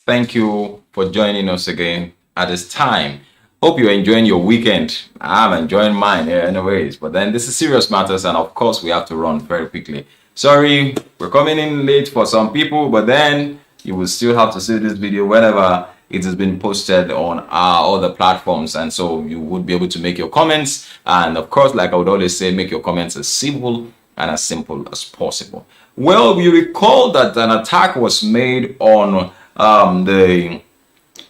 Thank you for joining us again at this time. Hope you're enjoying your weekend. I'm enjoying mine, anyways. But then this is serious matters, and of course, we have to run very quickly. Sorry, we're coming in late for some people, but then you will still have to see this video whenever it has been posted on our other platforms, and so you would be able to make your comments. And of course, like I would always say, make your comments as simple and as simple as possible. Well, you recall that an attack was made on the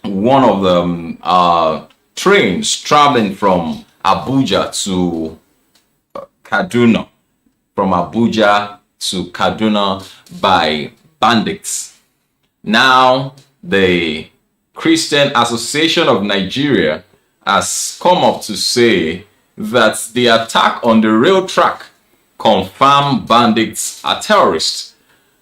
one of the trains traveling from Abuja to Kaduna, by bandits. Now, the Christian Association of Nigeria has come up to say that the attack on the rail track confirmed bandits are terrorists.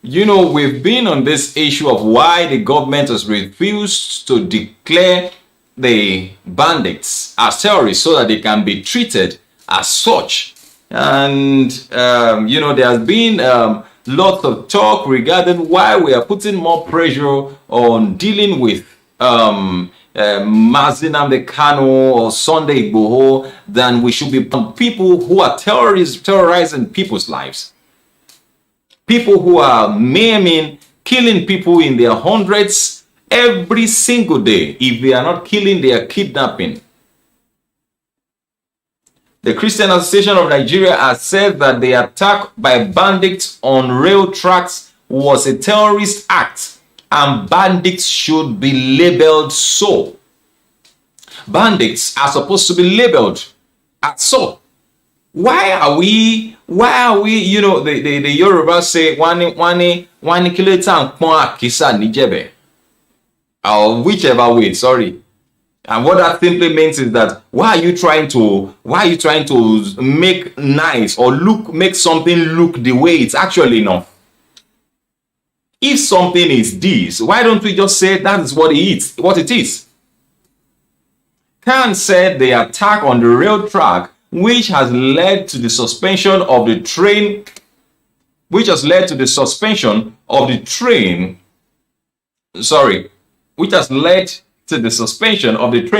You know, we've been on this issue of why the government has refused to declare the bandits as terrorists so that they can be treated as such. And, there has been lots of talk regarding why we are putting more pressure on dealing with Mazin Nnamdi Kanu or Sunday Igboho than we should be on people who are terrorizing people's lives. People who are maiming, killing people in their hundreds every single day. If they are not killing, they are kidnapping. The Christian Association of Nigeria has said that the attack by bandits on rail tracks was a terrorist act, and bandits should be labeled so. Bandits are supposed to be labeled as so. Why are we, the Yoruba say, wani kileta nkpon akisa nijebe. Or whichever way, sorry. And what that simply means is that why are you trying to make nice or make something look the way it's actually not? If something is this, why don't we just say that is what it is? Khan said the attack on the rail track, which has led to the suspension of the train,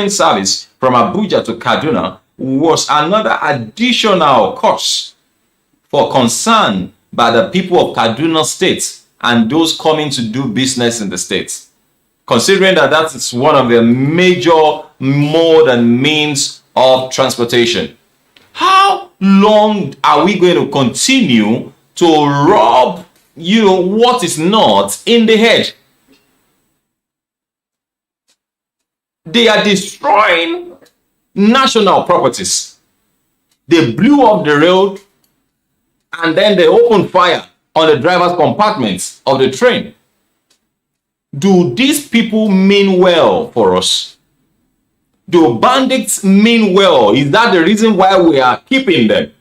service from Abuja to Kaduna, was another additional cause for concern by the people of Kaduna State and those coming to do business in the state, considering that is one of the major mode and means of transportation. How long are we going to continue to rub, what is not in the head? They are destroying national properties. They blew up the road and then they opened fire on the driver's compartments of the train. Do these people mean well for us? Do bandits mean well? Is that the reason why we are keeping them?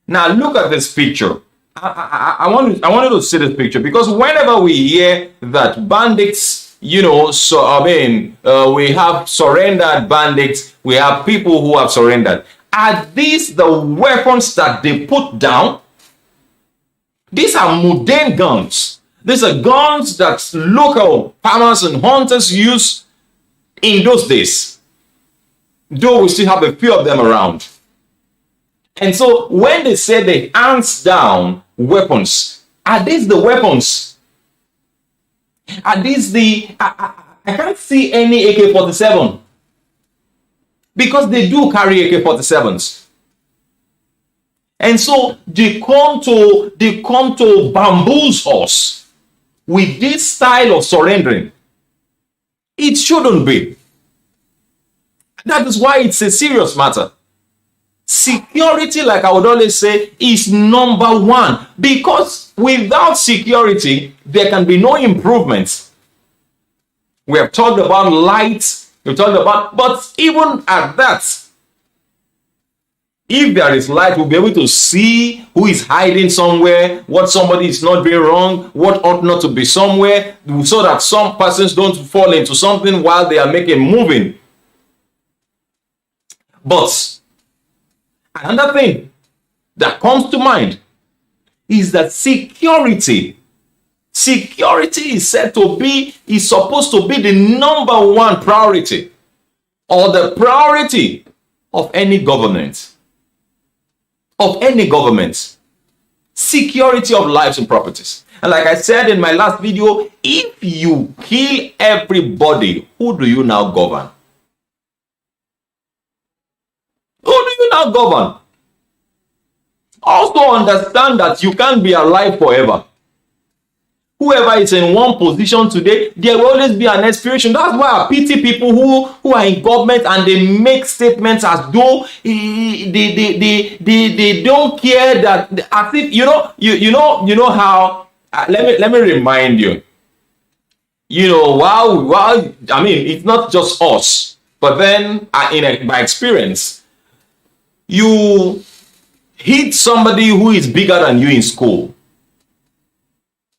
Now look at this picture. I wanted to see this picture because whenever we hear that bandits, we have surrendered bandits, we have people who have surrendered. Are these the weapons that they put down? These are modern guns. These are guns that local farmers and hunters used in those days. Though we still have a few of them around. And so when they say the hands down weapons, are these the weapons? Are these I can't see any AK-47 because they do carry AK-47s. And so they come to bamboozle us with this style of surrendering. It shouldn't be. That is why it's a serious matter. Security, like I would always say, is number one, because without security, there can be no improvements. We have talked about lights, but even at that, if there is light, we'll be able to see who is hiding somewhere, what somebody is not doing wrong, what ought not to be somewhere, so that some persons don't fall into something while they are moving. But another thing that comes to mind is that security Security is supposed to be the number one priority, or the priority of any government. Security of lives and properties. And like I said in my last video, if you kill everybody, who do you now govern? Who do you now govern? Also understand that you can't be alive forever. Whoever is in one position today, there will always be an expiration. That's why I pity people who are in government and they make statements as though they don't care, that as if you know how. Let me remind you. While I mean, it's not just us, but then by experience, you hit somebody who is bigger than you in school.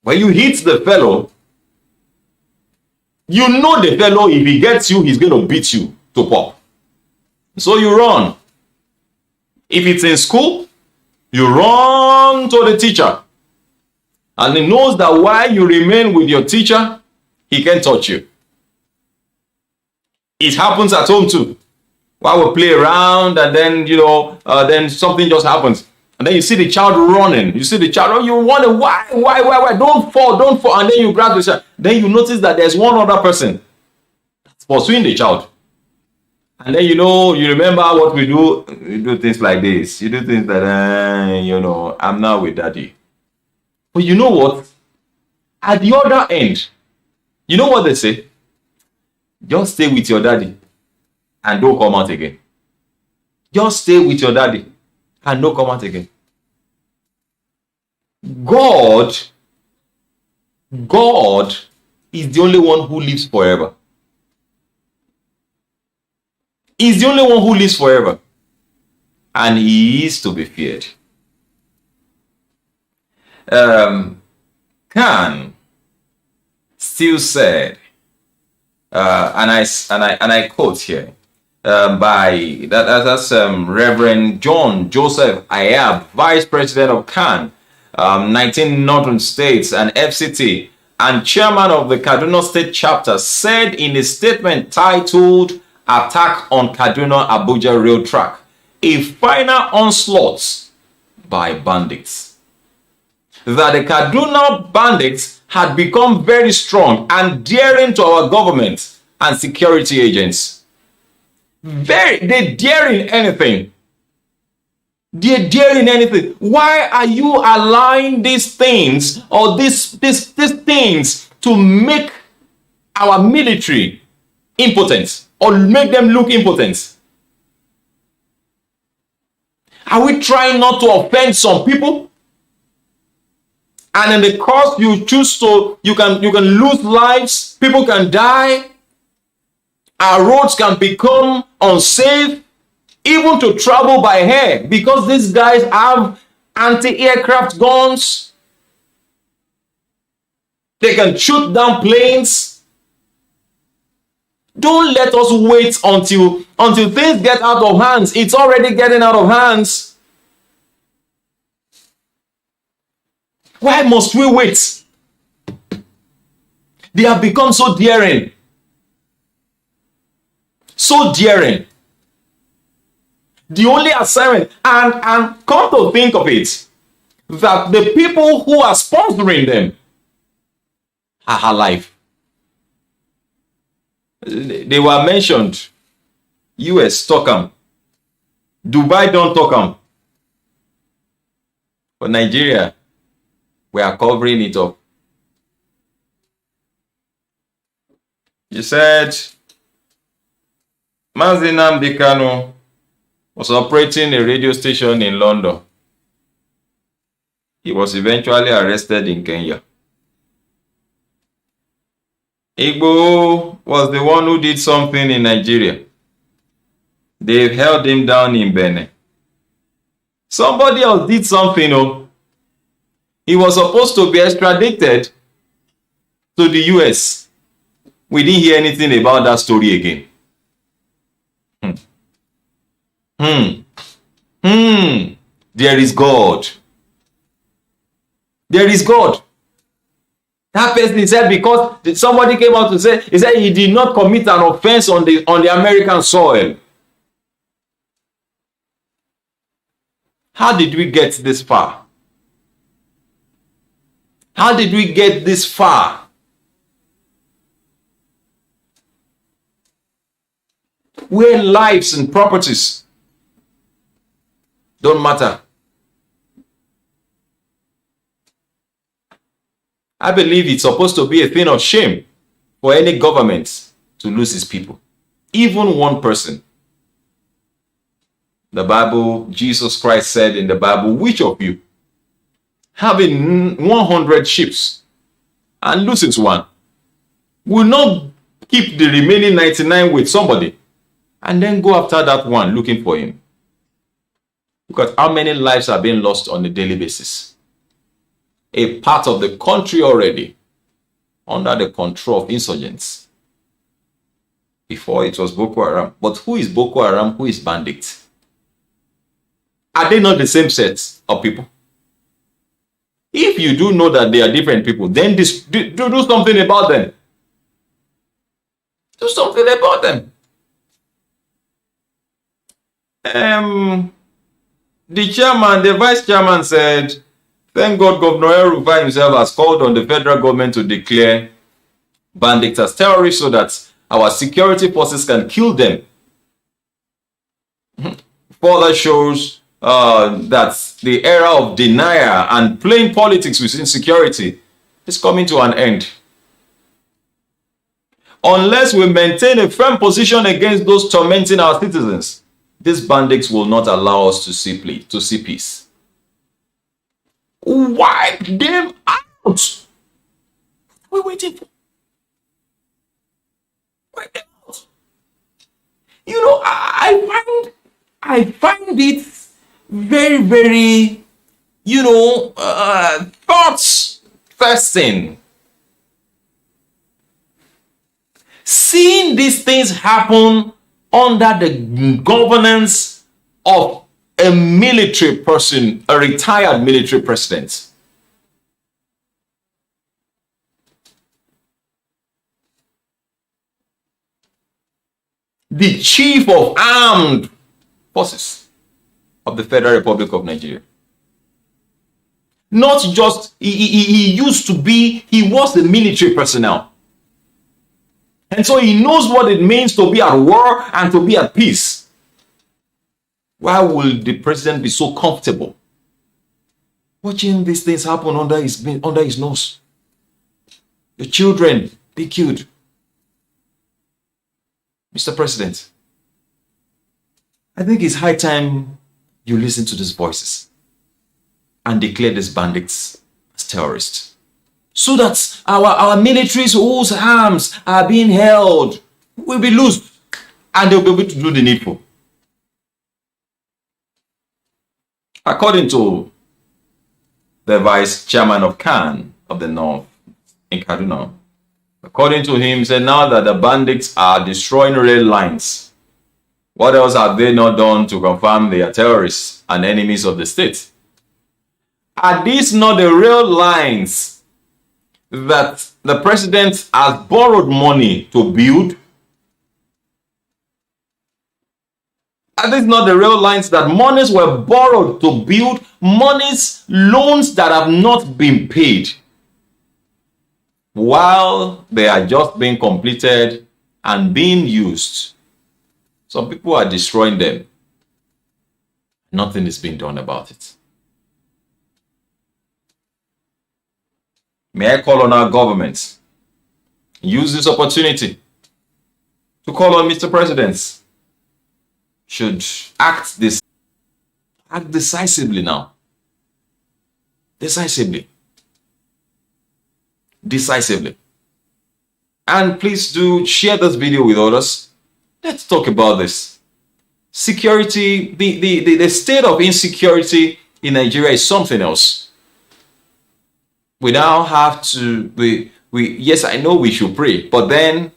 When you hit the fellow, you know the fellow, if he gets you, he's going to beat you to pop. So you run. If it's in school, you run to the teacher. And he knows that while you remain with your teacher, he can't touch you. It happens at home too. While we play around and then, then something just happens. And then you see the child running. You see the child, you wonder, why? Don't fall. And then you grab the child. Then you notice that there's one other person that's pursuing the child. And then, you remember what we do. You do things like this. You do things that, I'm now with daddy. But you know what? At the other end, you know what they say? Just stay with your daddy and don't come out again. Just stay with your daddy and don't come out again. God is the only one who lives forever. He's the only one who lives forever. And he is to be feared. Khan still said, and I quote here, that's Reverend John Joseph Ayab, Vice President of Khan, 19 Northern States and FCT, and Chairman of the Kaduna State Chapter, said in a statement titled "Attack on Kaduna Abuja Rail Track: A Final Onslaught by Bandits," that the Kaduna bandits had become very strong and daring to our government and security agents. They're daring anything. They're daring anything. Why are you allowing these things or these things to make our military impotent or make them look impotent? Are we trying not to offend some people? And in the course you choose to, you can lose lives, people can die, our roads can become unsafe, even to travel by air, because these guys have anti-aircraft guns. They can shoot down planes. Don't let us wait until things get out of hands. It's already getting out of hands. Why must we wait? They have become so daring. So daring. The only assignment, and come to think of it, that the people who are sponsoring them are alive. They were mentioned. US talk them. Dubai don't talk them. But Nigeria, we are covering it up. You said Mazi Nnamdi Kanu was operating a radio station in London. He was eventually arrested in Kenya. Igbo was the one who did something in Nigeria. They held him down in Benin. Somebody else did something. Oh, he was supposed to be extradited to the US. We didn't hear anything about that story again. There is God. There is God. That person said because somebody came out to say, he said he did not commit an offense on the American soil. How did we get this far? How did we get this far? Where lives and properties don't matter. I believe it's supposed to be a thing of shame for any government to lose its people. Even one person. The Bible, Jesus Christ said in the Bible, which of you, having 100 sheep and loses one, will not keep the remaining 99 with somebody and then go after that one looking for him? Because how many lives are being lost on a daily basis? A part of the country already under the control of insurgents. Before it was Boko Haram. But who is Boko Haram? Who is Bandits? Are they not the same sets of people? If you do know that they are different people, then do something about them. Do something about them. The chairman, the vice chairman said, thank God Governor El-Rufai himself has called on the federal government to declare bandits as terrorists so that our security forces can kill them. Further shows that the era of denial and playing politics with insecurity is coming to an end. Unless we maintain a firm position against those tormenting our citizens, these bandits will not allow us to see peace. Wipe them out. What are we waiting for? Wipe them out. You know, I find it very, very, thoughts thirsting. Seeing these things happen under the governance of a military person, a retired military president. The chief of armed forces of the Federal Republic of Nigeria. Not just, he was a military personnel. And so he knows what it means to be at war and to be at peace. Why will the president be so comfortable watching these things happen under his nose? Your children be killed. Mr. President, I think it's high time you listen to these voices and declare these bandits as terrorists, so that our militaries whose arms are being held will be loosed and they'll be able to do the needful. According to the vice chairman of CAN of the North in Kaduna, according to him, he said now that the bandits are destroying rail lines, what else have they not done to confirm they are terrorists and enemies of the state? Are these not the rail lines that the president has borrowed money to build? Are these not the rail lines that monies were borrowed to build, loans that have not been paid, while they are just being completed and being used? Some people are destroying them. Nothing is being done about it. May I call on our government, use this opportunity to call on Mr. President, should act decisively now. Decisively. And please do share this video with others. Let's talk about this. Security, the state of insecurity in Nigeria is something else. We now have to, yes, I know we should pray, but then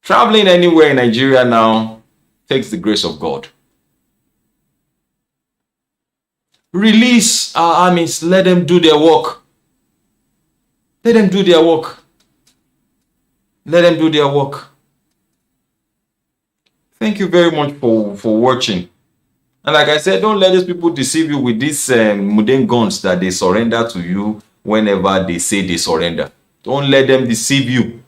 traveling anywhere in Nigeria now takes the grace of God. Release our armies, let them do their work. Let them do their work. Let them do their work. Thank you very much for watching. And like I said, don't let these people deceive you with these mundane guns that they surrender to you whenever they say they surrender. Don't let them deceive you.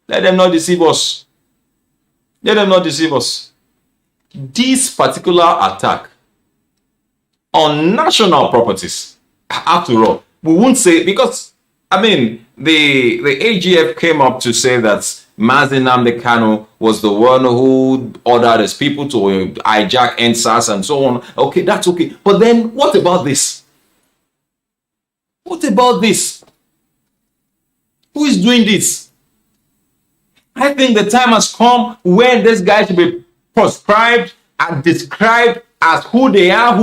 Let them not deceive us. Let them not deceive us. This particular attack on national properties, after all, we won't say, because, I mean, the AGF came up to say that Mazi Nnamdi Kanu was the one who ordered his people to hijack NSAS and so on. Okay, that's okay. But then what about this? What about this? Who is doing this? I think the time has come when this guy should be proscribed and described as who they are,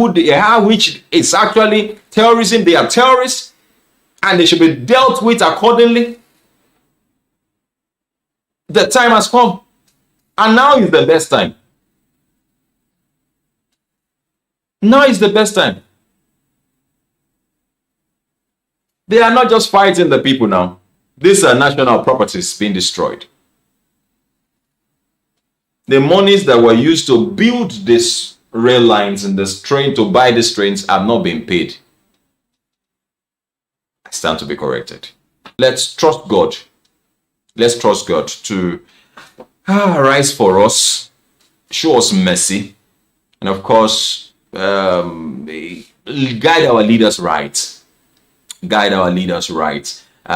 which is actually terrorism. They are terrorists and they should be dealt with accordingly. The time has come. And now is the best time. Now is the best time. They are not just fighting the people now. These are national properties being destroyed. The monies that were used to build these rail lines and this train, to buy these trains, have not been paid. I stand to be corrected. Let's trust God. Let's trust God to rise for us, show us mercy, and of course, guide our leaders right. Guide our leaders right.